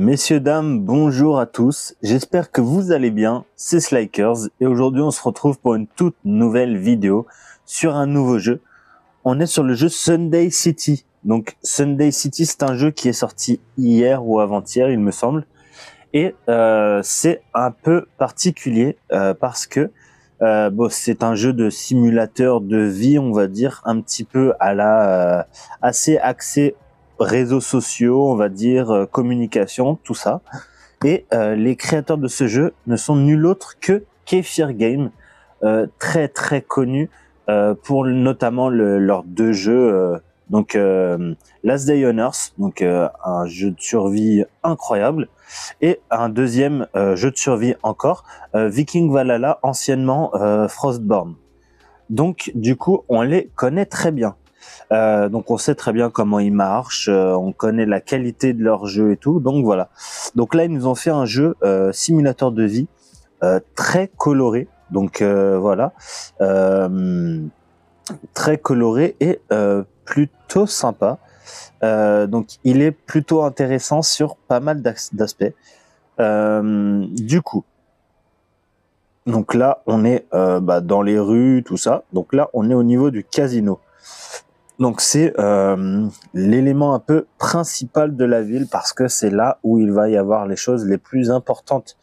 Messieurs, dames, bonjour à tous. J'espère que vous allez bien. C'est Slykers et aujourd'hui on se retrouve pour une toute nouvelle vidéo sur un nouveau jeu. On est sur le jeu Sunday City. Donc Sunday City, c'est un jeu qui est sorti hier ou avant-hier, il me semble. Et c'est un peu particulier parce que c'est un jeu de simulateur de vie, on va dire, un petit peu à la assez axé réseaux sociaux, on va dire, communication, tout ça. Et les créateurs de ce jeu ne sont nul autre que Kefir Game, très très connu pour notamment leurs deux jeux, Last Day on Earth, donc un jeu de survie incroyable, et un deuxième jeu de survie encore, Viking Valhalla, anciennement Frostborn. Donc du coup, on les connaît très bien. Donc on sait très bien comment ils marchent, on connaît la qualité de leur jeu et tout. Donc voilà. Donc là, ils nous ont fait un jeu simulateur de vie très coloré. Donc voilà, très coloré et plutôt sympa. Donc il est plutôt intéressant sur pas mal d'aspects. Du coup, donc là on est dans les rues, tout ça. Donc là on est au niveau du casino. Donc c'est l'élément un peu principal de la ville parce que c'est là où il va y avoir les choses les plus importantes.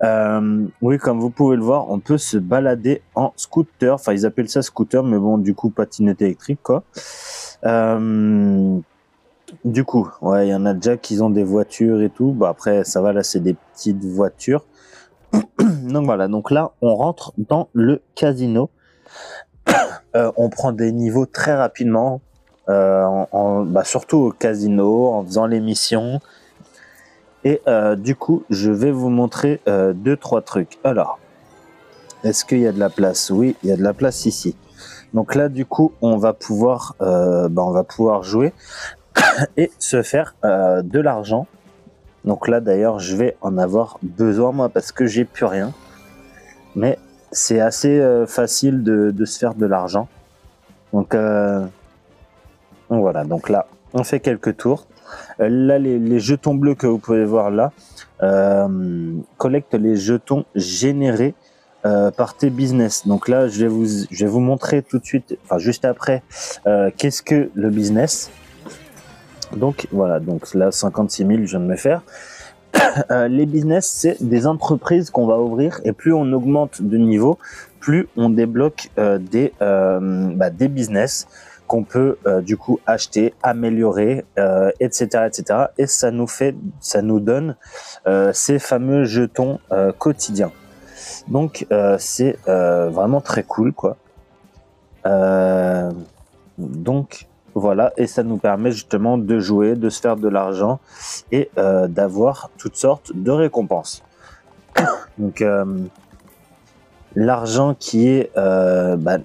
Oui, comme vous pouvez le voir, on peut se balader en scooter. Enfin, ils appellent ça scooter, mais bon, du coup, patinette électrique, quoi. Du coup, ouais, il y en a déjà qui ont des voitures et tout. Bah après, ça va, là, c'est des petites voitures. Donc voilà, donc là, on rentre dans le casino. On prend des niveaux très rapidement, surtout au casino, en faisant les missions. Et du coup, je vais vous montrer 2-3 trucs. Alors, est-ce qu'il y a de la place? Oui, il y a de la place ici. Donc là, du coup, on va pouvoir jouer et se faire de l'argent. Donc là, d'ailleurs, je vais en avoir besoin, moi, parce que j'ai plus rien. Mais c'est assez facile de se faire de l'argent. Donc voilà, donc là, on fait quelques tours. Là, les jetons bleus que vous pouvez voir là collectent les jetons générés par tes business. Donc là, je vais vous montrer tout de suite, enfin juste après, qu'est-ce que le business. Donc voilà, donc là 56 000, je viens de me faire. Les business, c'est des entreprises qu'on va ouvrir et plus on augmente de niveau, plus on débloque des business qu'on peut du coup acheter, améliorer, etc., etc. Et ça nous donne ces fameux jetons quotidiens. Donc c'est vraiment très cool, quoi. Donc voilà, et ça nous permet justement de jouer, de se faire de l'argent et d'avoir toutes sortes de récompenses. Donc l'argent qui est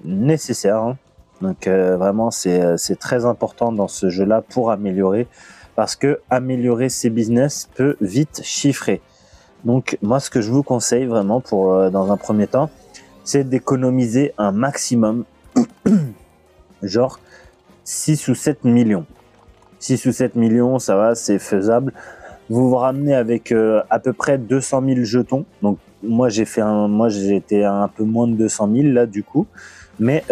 nécessaire, hein. Donc vraiment c'est très important dans ce jeu-là pour améliorer, parce que améliorer ses business peut vite chiffrer. Donc moi ce que je vous conseille vraiment pour dans un premier temps, c'est d'économiser un maximum, genre 6 ou 7 millions. 6 ou 7 millions, ça va, c'est faisable. Vous vous ramenez avec à peu près 200 000 jetons. Donc moi j'ai été à un peu moins de 200 000 là du coup. Mais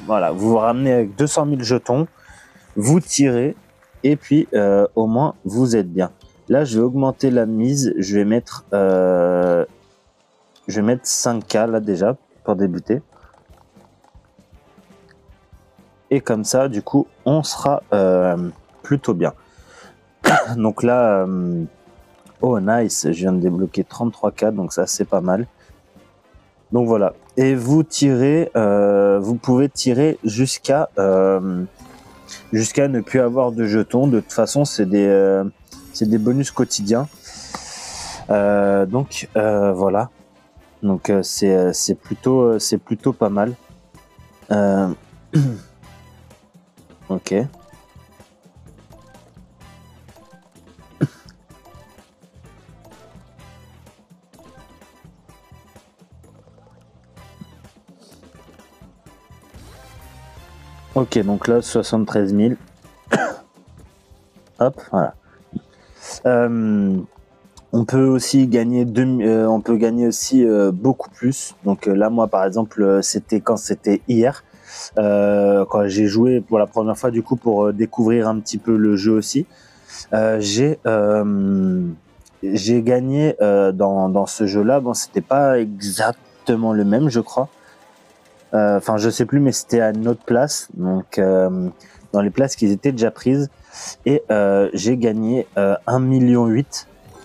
voilà, vous vous ramenez avec 200 000 jetons, vous tirez et puis au moins vous êtes bien. Là je vais augmenter la mise, je vais mettre 5K là déjà pour débuter. Et comme ça, du coup, on sera plutôt bien. Donc là, oh nice, je viens de débloquer 33K, donc ça c'est pas mal. Donc voilà. Et vous tirez, vous pouvez tirer jusqu'à ne plus avoir de jetons. De toute façon, c'est des bonus quotidiens. Donc voilà. Donc c'est plutôt pas mal. Ok. Ok, donc là 73 000. Hop, voilà. On peut aussi gagner on peut gagner aussi beaucoup plus. Donc là, moi, par exemple, c'était hier, quand j'ai joué pour la première fois, du coup, pour découvrir un petit peu le jeu aussi. Euh, j'ai euh, j'ai gagné dans ce jeu-là. Bon, c'était pas exactement le même, je crois. Enfin, je sais plus, mais c'était à une autre place. Donc, dans les places qui étaient déjà prises. Et j'ai gagné 1,8 million.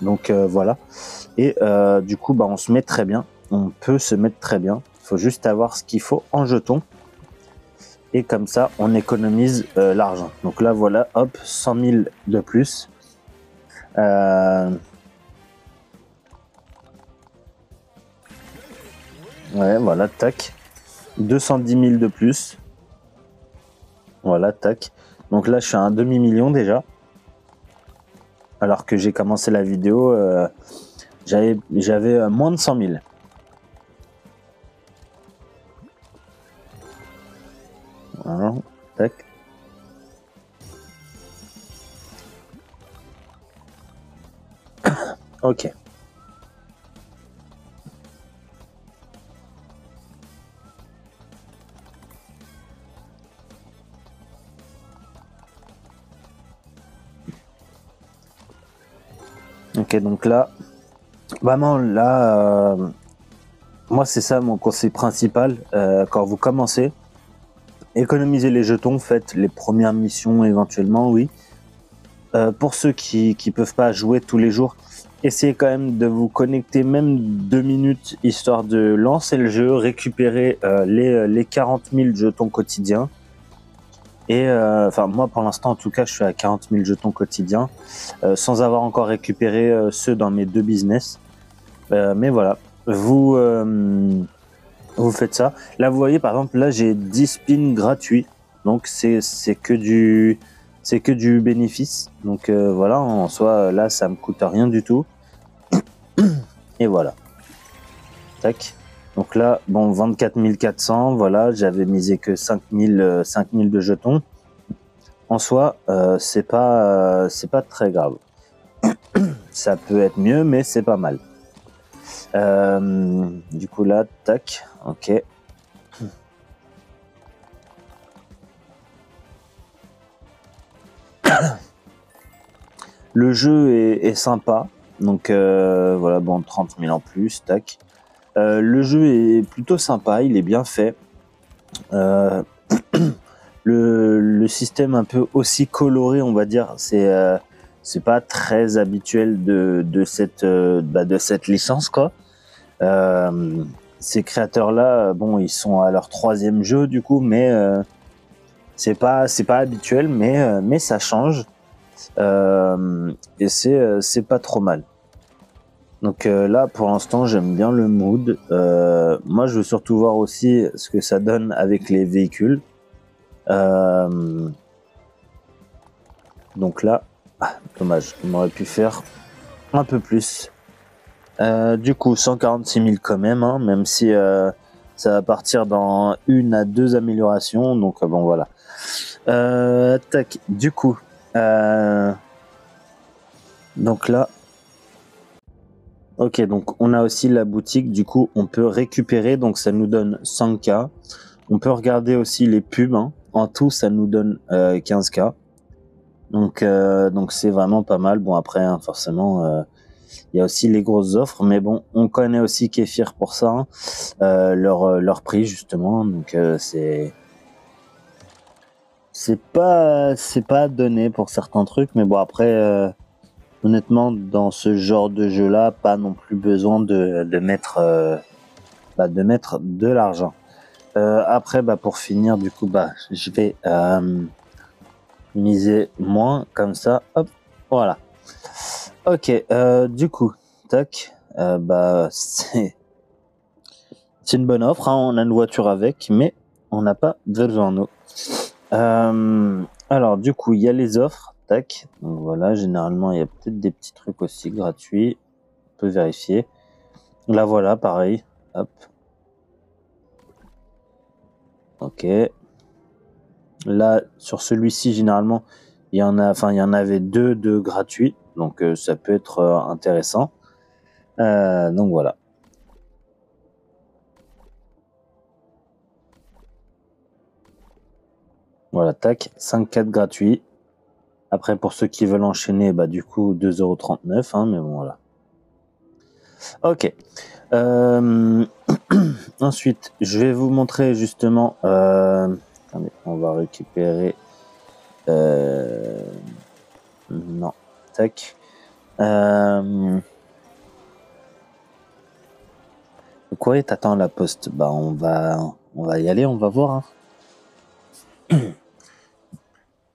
Donc voilà. Et du coup, bah, on se met très bien. On peut se mettre très bien. Il faut juste avoir ce qu'il faut en jetons. Et comme ça, on économise l'argent. Donc là, voilà, hop, 100 000 de plus. Ouais, voilà, tac. 210 000 de plus. Voilà, tac. Donc là, je suis à un demi-million déjà. Alors que j'ai commencé la vidéo, j'avais moins de 100 000. Voilà, tac. Ok. Ok, donc là, vraiment là, moi c'est ça mon conseil principal quand vous commencez. Économisez les jetons, faites les premières missions éventuellement, oui. Pour ceux qui peuvent pas jouer tous les jours, essayez quand même de vous connecter même 2 minutes histoire de lancer le jeu, récupérer les 40 000 jetons quotidiens. Et enfin moi pour l'instant en tout cas je suis à 40 000 jetons quotidiens sans avoir encore récupéré ceux dans mes 2 business. Mais voilà, vous faites ça. Là, vous voyez, par exemple, là, j'ai 10 spins gratuits. Donc, c'est que du bénéfice. Donc, voilà, en soi, là, ça me coûte rien du tout. Et voilà. Tac. Donc là, bon, 24 400. Voilà, j'avais misé que 5 000 de jetons. En soi, c'est pas très grave. Ça peut être mieux, mais c'est pas mal. Du coup, là, tac. Ok. Le jeu est sympa, donc voilà, bon, 30 000 en plus, tac. Le jeu est plutôt sympa, il est bien fait. Euh, le système un peu aussi coloré, on va dire, c'est pas très habituel de cette licence, quoi. Euh, Ces créateurs-là, bon, ils sont à leur 3e jeu du coup, mais c'est pas habituel, mais ça change. Et c'est pas trop mal. Donc là, pour l'instant, j'aime bien le mood. Moi, je veux surtout voir aussi ce que ça donne avec les véhicules. Donc là, dommage, on aurait pu faire un peu plus. Du coup, 146 000 quand même, hein, même si ça va partir dans 1 à 2 améliorations. Donc bon, voilà. Tac, du coup, donc là, ok, donc on a aussi la boutique, du coup on peut récupérer, donc ça nous donne 100K. On peut regarder aussi les pubs, hein. En tout ça nous donne 15K. Donc c'est vraiment pas mal. Bon après, hein, forcément, il y a aussi les grosses offres, mais bon, on connaît aussi Kéfir pour ça, hein. Leur prix justement, donc c'est pas donné pour certains trucs, mais bon après... honnêtement, dans ce genre de jeu-là, pas non plus besoin de mettre de l'argent. Après, pour finir, du coup, je vais miser moins, comme ça, hop, voilà. Ok, du coup, tac, c'est une bonne offre, hein, on a une voiture avec, mais on n'a pas besoin, nous. Alors, du coup, il y a les offres, tac, donc voilà, généralement, il y a peut-être des petits trucs aussi gratuits, on peut vérifier. Là voilà, pareil. Hop. Ok. Là, sur celui-ci, généralement, il y en avait 2 de gratuits. donc ça peut être intéressant. Donc voilà. Voilà, tac, 5,4 gratuit. Après, pour ceux qui veulent enchaîner, bah du coup 2,39 €, hein, mais bon voilà. Ok. Ensuite, je vais vous montrer justement. Attendez, on va récupérer. Non, tac. Le courrier t'attend à la poste. Bah on va y aller, on va voir. Hein.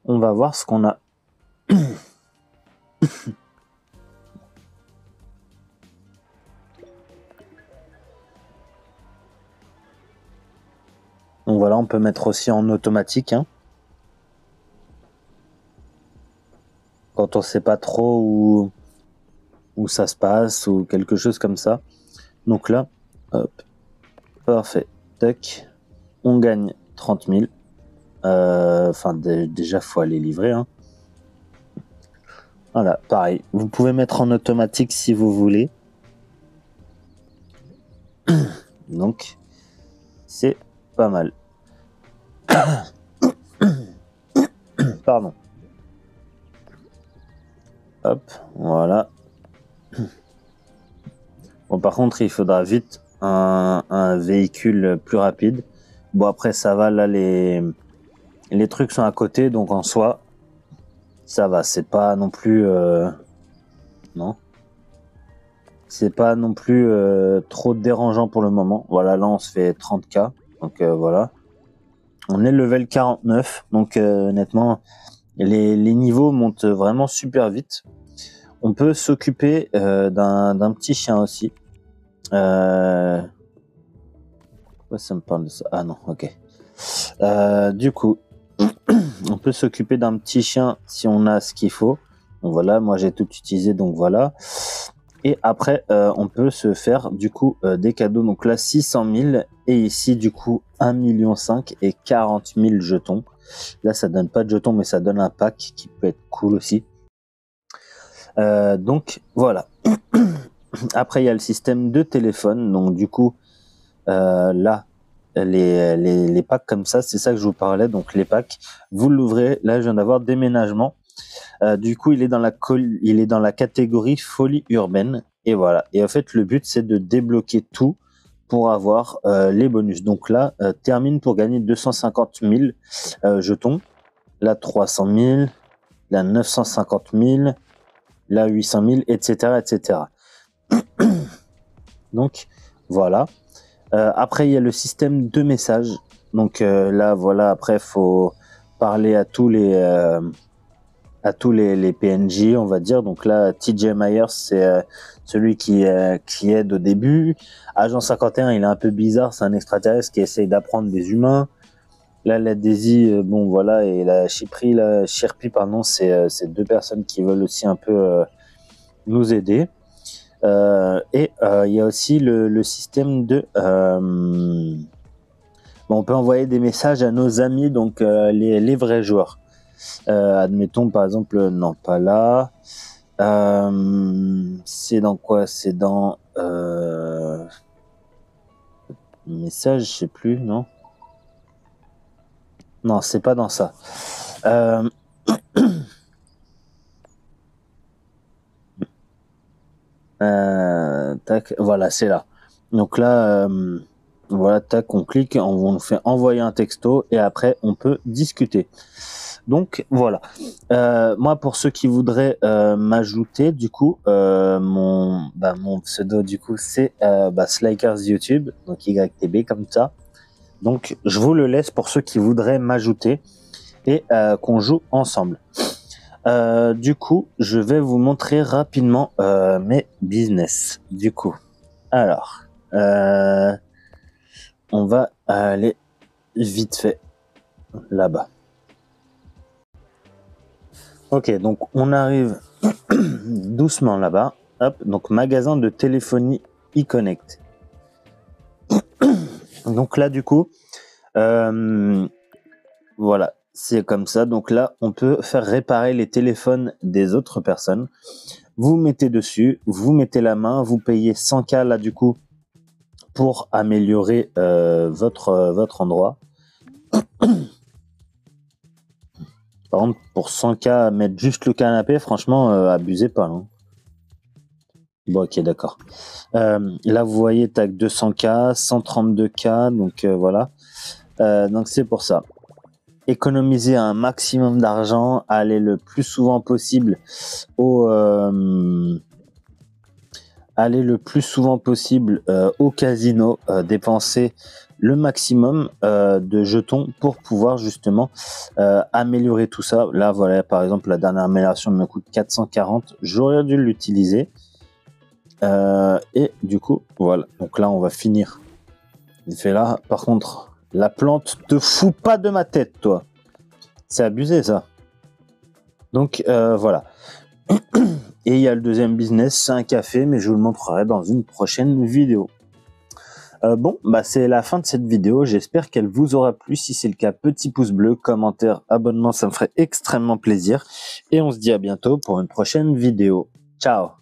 On va voir ce qu'on a. Donc voilà, on peut mettre aussi en automatique. Hein. Quand on sait pas trop où ça se passe ou quelque chose comme ça. Donc là, hop, parfait. Tac, on gagne 30 000. Enfin, déjà, faut aller livrer. Hein. Voilà, pareil. Vous pouvez mettre en automatique si vous voulez. Donc, c'est pas mal. Pardon. Hop, voilà. Bon, par contre, il faudra vite un véhicule plus rapide. Bon, après, ça va, là, les trucs sont à côté, donc en soi, ça va. C'est pas non plus... non. C'est pas non plus trop dérangeant pour le moment. Voilà, là, on se fait 30K. Donc, voilà. On est level 49. Donc, honnêtement, les niveaux montent vraiment super vite. On peut s'occuper d'un petit chien aussi. Pourquoi ça me parle de ça? Ah non, ok. Du coup, on peut s'occuper d'un petit chien si on a ce qu'il faut. Donc voilà, moi j'ai tout utilisé, donc voilà. Et après, on peut se faire du coup des cadeaux. Donc là, 600 000 et ici du coup 1,5 million et 40 000 jetons. Là, ça donne pas de jetons, mais ça donne un pack qui peut être cool aussi. Donc voilà. Après, il y a le système de téléphone. Donc du coup, là, les packs comme ça, c'est ça que je vous parlais. Donc les packs, vous l'ouvrez. Là, je viens d'avoir déménagement. Du coup, il est dans la catégorie folie urbaine. Et voilà. Et en fait, le but, c'est de débloquer tout pour avoir les bonus. Donc là, termine pour gagner 250 000 jetons. Là, 300 000. Là, 950 000. Là, 800 000, etc., etc. Donc, voilà. Après, il y a le système de messages. Donc là, voilà, après, il faut parler à tous les PNJ, on va dire. Donc là, TJ Myers, c'est celui qui aide au début. Agent 51, il est un peu bizarre, c'est un extraterrestre qui essaye d'apprendre des humains. Là, la Daisy, bon voilà, et la Sherpy, pardon, c'est deux personnes qui veulent aussi un peu nous aider. Et il y a aussi le système de... bon, on peut envoyer des messages à nos amis, donc les vrais joueurs. Admettons par exemple, non pas là. C'est dans quoi? C'est dans message, je sais plus, non? Non, c'est pas dans ça. Tac, voilà, c'est là. Donc là, voilà, tac, on clique, on fait envoyer un texto et après on peut discuter. Donc voilà. Moi, pour ceux qui voudraient m'ajouter, du coup, mon pseudo, du coup, c'est Slykers YouTube, donc YTB comme ça. Donc, je vous le laisse pour ceux qui voudraient m'ajouter et qu'on joue ensemble. Du coup, je vais vous montrer rapidement mes business. Du coup, alors, on va aller vite fait là-bas. Ok, donc on arrive doucement là-bas. Hop, donc magasin de téléphonie e-connect. Donc là, du coup, voilà, c'est comme ça. Donc là, on peut faire réparer les téléphones des autres personnes. Vous mettez dessus, vous mettez la main, vous payez 100K là du coup pour améliorer votre endroit. Par contre, pour 100K, mettre juste le canapé, franchement, abusez pas. Hein. Bon, ok, d'accord. Là, vous voyez, tac, 200K, 132K, donc voilà. Donc c'est pour ça. Économiser un maximum d'argent, aller le plus souvent possible au casino, dépenser le maximum de jetons pour pouvoir justement améliorer tout ça. Là, voilà, par exemple, la dernière amélioration me coûte 440. J'aurais dû l'utiliser. Et du coup, voilà. Donc là, on va finir. Il fait là, par contre, la plante te fout pas de ma tête, toi. C'est abusé, ça. Donc, voilà. Et il y a le deuxième business, c'est un café, mais je vous le montrerai dans une prochaine vidéo. Bon, bah c'est la fin de cette vidéo. J'espère qu'elle vous aura plu. Si c'est le cas, petit pouce bleu, commentaire, abonnement, ça me ferait extrêmement plaisir. Et on se dit à bientôt pour une prochaine vidéo. Ciao!